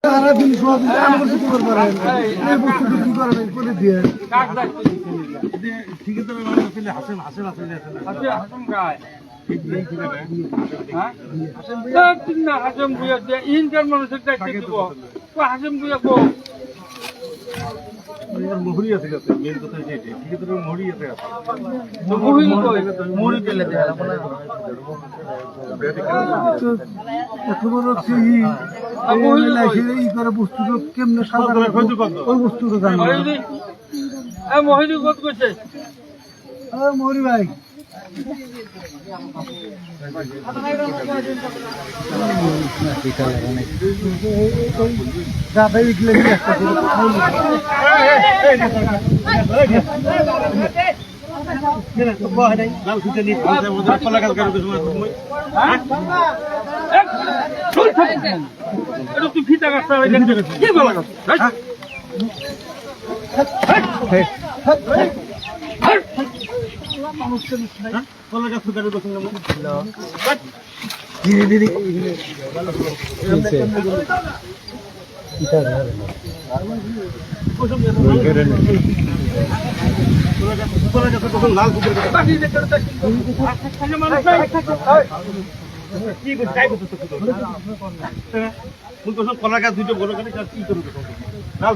সারাদিন হাসেম বুয়া ইনকার মানুষের দায়িত্ব দিব হাসেম বুয়া কো মোহরি আছে মেন কথা ঠিকাদারের মোহরি আছে মুড়ি পেলে এত বড় ই করে বস্তুটা কেমনে সাদা ওই বস্তুটা জানি মহিনী কত করছে মৌরি ভাই দাদা ইগলে তুই ফিতা কাটতে কি বলা কলা গাছ দুটো বড় করে কি করবো লাল